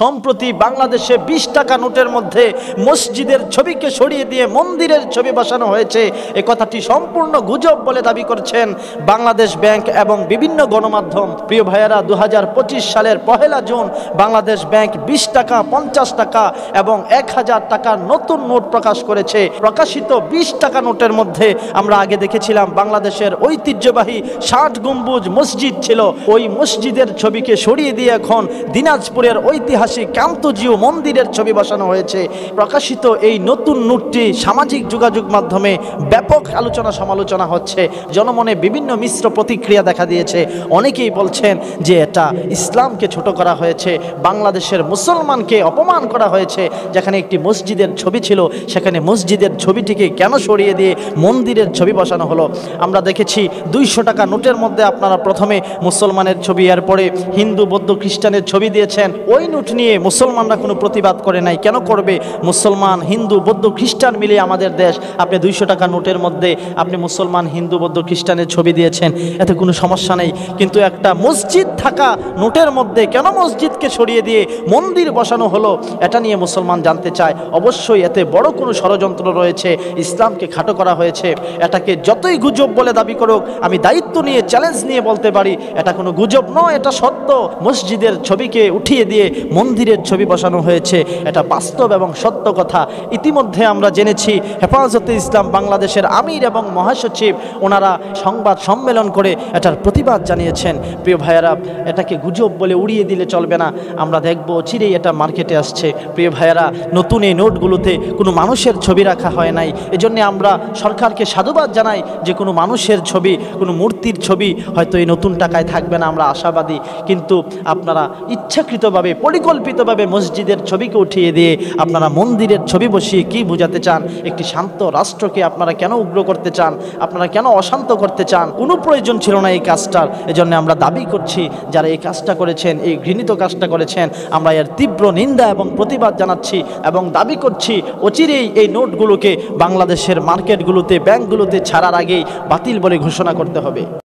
সম্প্রতি বাংলাদেশে ২০ টাকা নোটের মধ্যে মসজিদের ছবিকে সরিয়ে দিয়ে মন্দিরের ছবি বসানো হয়েছে। এই কথাটি সম্পূর্ণ গুজব বলে দাবি করছেন বাংলাদেশ ব্যাংক এবং বিভিন্ন গণমাধ্যম। প্রিয় ভাইয়েরা, ২০২৫ সালের ১ জুন বাংলাদেশ ব্যাংক ২০ টাকা, ৫০ টাকা এবং ১০০০ টাকার নতুন নোট প্রকাশ করেছে। প্রকাশিত ২০ টাকা নোটের মধ্যে আমরা আগে দেখেছিলাম বাংলাদেশের ঐতিহ্যবাহী ৬০ গম্বুজ মসজিদ ছিল। ওই মসজিদের ছবিকে সরিয়ে দিয়ে এখন দিনাজপুরের ঐতিহাসিক কান্তজিউ মন্দিরের ছবি বসানো হয়েছে। প্রকাশিত এই নতুন নোটটি সামাজিক যোগাযোগ মাধ্যমে ব্যাপক আলোচনা সমালোচনা হচ্ছে। জনমনে বিভিন্ন মিশ্র প্রতিক্রিয়া দেখা দিয়েছে। অনেকেই বলছেন যে এটা ইসলামকে ছোট করা হয়েছে, বাংলাদেশের মুসলমানকে অপমান করা হয়েছে। যেখানে একটি মসজিদের ছবি ছিল সেখানে মসজিদের ছবিটিকে কেন সরিয়ে দিয়ে মন্দিরের ছবি বসানো হলো? আমরা দেখেছি ২০০ টাকা নোটের মধ্যে আপনারা প্রথমে মুসলমানের ছবি, এরপরে হিন্দু বৌদ্ধ খ্রিস্টানের ছবি দিয়েছেন। ওই নোট নিয়ে মুসলমানরা কোনো প্রতিবাদ করে নাই। কেন করবে? মুসলমান হিন্দু বৌদ্ধ খ্রিস্টান মিলে আমাদের দেশ। আপনি ২০০ টাকা নোটের মধ্যে আপনি মুসলমান হিন্দু বৌদ্ধ খ্রিস্টানের ছবি দিয়েছেন, এতে কোনো সমস্যা নেই। কিন্তু একটা মসজিদ থাকা নোটের মধ্যে কেন মসজিদকে সরিয়ে দিয়ে মন্দির বসানো হলো, এটা নিয়ে মুসলমান জানতে চায়। অবশ্যই এতে বড় কোনো ষড়যন্ত্র রয়েছে, ইসলামকে খাটো করা হয়েছে। এটাকে যতই গুজব বলে দাবি করুক, আমি দায়িত্ব নিয়ে চ্যালেঞ্জ নিয়ে বলতে পারি এটা কোনো গুজব নয়, এটা সত্য। মসজিদের ছবিকে উঠিয়ে দিয়ে মন্দিরের ছবি বসানো হয়েছে, এটা বাস্তব এবং সত্য কথা। ইতিমধ্যে আমরা জেনেছি হেফাজতে ইসলাম বাংলাদেশের আমির এবং মহাসচিব ওনারা সংবাদ সম্মেলন করে এটার প্রতিবাদ জানিয়েছেন। প্রিয় ভাইয়েরা, এটাকে গুজব বলে উড়িয়ে দিলে চলবে না। আমরা দেখব চিরেই এটা মার্কেটে আসছে। প্রিয় ভাইয়েরা, নতুন এই নোটগুলোতে কোনো মানুষের ছবি রাখা হয় নাই। এজন্য আমরা সরকারকে সাধুবাদ জানাই যে কোনো মানুষের ছবি, কোনো মূর্তির ছবি হয়তো এই নতুন টাকায় থাকবে না, আমরা আশাবাদী। কিন্তু আপনারা ইচ্ছাকৃতভাবে পরিকল্পিতভাবে মসজিদের ছবিকে উঠিয়ে দিয়ে আপনারা মন্দিরের ছবি বসিয়ে কি বোঝাতে চান? একটি শান্ত রাষ্ট্রকে আপনারা কেন উগ্র করতে চান? আপনারা কেন অশান্ত করতে চান? কোনো প্রয়োজন ছিল না এই কাজটার। এজন্য আমরা দাবি করছি যারা এই কাজটা করেছেন, এই ঘৃণিত কাজটা করেছেন, আমরা এর তীব্র নিন্দা এবং প্রতিবাদ জানাচ্ছি এবং দাবি করছি অচিরেই এই নোটগুলোকে বাংলাদেশের মার্কেটগুলোতে, ব্যাংকগুলোতে ছাড়ার আগেই বাতিল বলে ঘোষণা করতে হবে।